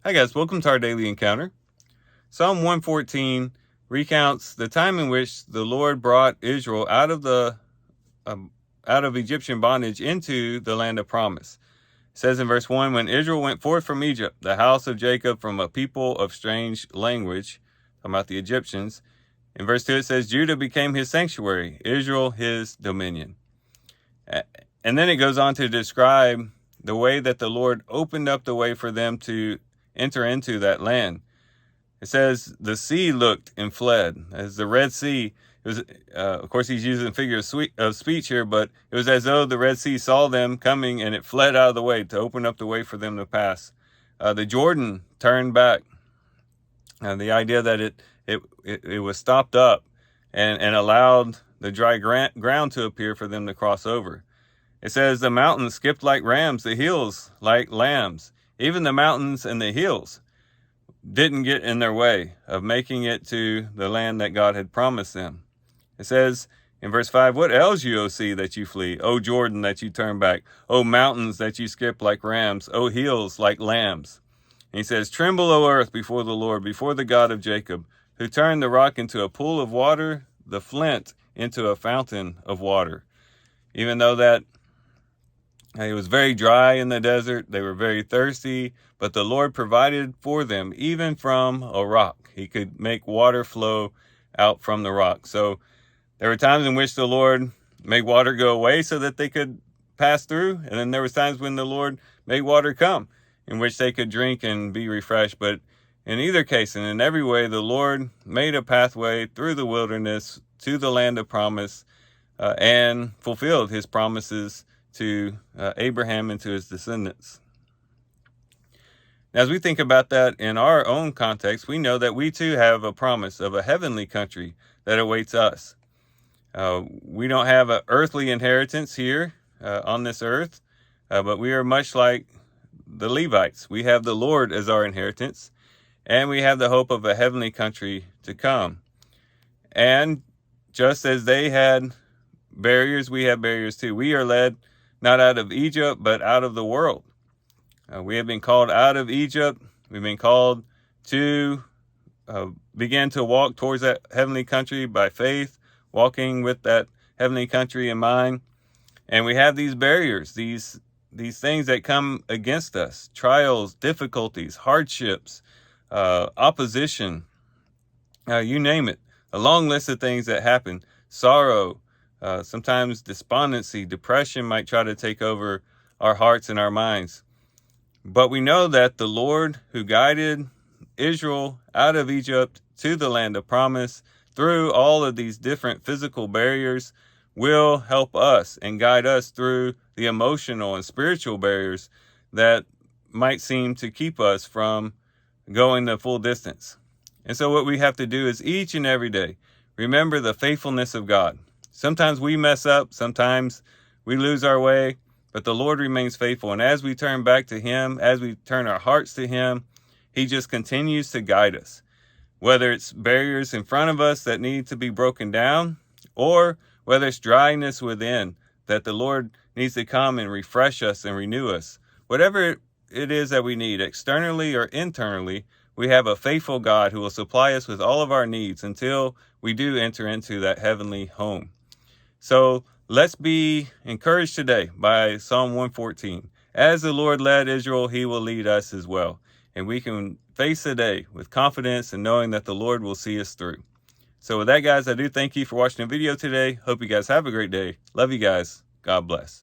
Hi guys, welcome to our daily encounter. Psalm 114 recounts the time in which the Lord brought Israel out of Egyptian bondage into the land of promise. It says in verse 1, when Israel went forth from Egypt, the house of Jacob from a people of strange language, talking about the Egyptians. In verse 2 it says, Judah became his sanctuary, Israel his dominion. And then it goes on to describe the way that the Lord opened up the way for them to enter into that land. It says the sea looked and fled. As the Red Sea, it was, of course, he's using a figure of speech here, but it was as though the Red Sea saw them coming and it fled out of the way to open up the way for them to pass. The Jordan turned back. The idea that it was stopped up and allowed the dry ground to appear for them to cross over. It says the mountains skipped like rams, the hills like lambs. Even the mountains and the hills didn't get in their way of making it to the land that God had promised them. It says in verse 5, what ails you, O sea, that you flee? O Jordan, that you turn back? O mountains, that you skip like rams? O hills, like lambs? And he says, tremble, O earth, before the Lord, before the God of Jacob, who turned the rock into a pool of water, the flint into a fountain of water. Even though that it was very dry in the desert, they were very thirsty, but the Lord provided for them, even from a rock. He could make water flow out from the rock. So there were times in which the Lord made water go away so that they could pass through. And then there was times when the Lord made water come, in which they could drink and be refreshed. But in either case, and in every way, the Lord made a pathway through the wilderness to the land of promise and fulfilled his promises to Abraham and to his descendants. Now, as we think about that in our own context, we know that we too have a promise of a heavenly country that awaits us. We don't have an earthly inheritance here on this earth, but we are much like the Levites. We have the Lord as our inheritance, and we have the hope of a heavenly country to come. And just as they had barriers, we have barriers too. We are led not out of Egypt, but out of the world. We have been called out of Egypt. We've been called to begin to walk towards that heavenly country by faith, walking with that heavenly country in mind. And we have these barriers, these things that come against us, trials, difficulties, hardships, opposition, you name it. A long list of things that happen, sorrow, sometimes despondency, depression might try to take over our hearts and our minds. But we know that the Lord who guided Israel out of Egypt to the land of promise through all of these different physical barriers will help us and guide us through the emotional and spiritual barriers that might seem to keep us from going the full distance. And so what we have to do is each and every day remember the faithfulness of God. Sometimes we mess up, sometimes we lose our way, but the Lord remains faithful. And as we turn back to him, as we turn our hearts to him, he just continues to guide us. Whether it's barriers in front of us that need to be broken down, or whether it's dryness within that the Lord needs to come and refresh us and renew us. Whatever it is that we need, externally or internally, we have a faithful God who will supply us with all of our needs until we do enter into that heavenly home. So let's be encouraged today by Psalm 114. As the Lord led Israel, he will lead us as well. And we can face the day with confidence and knowing that the Lord will see us through. So with that, guys, I do thank you for watching the video today. Hope you guys have a great day. Love you guys. God bless.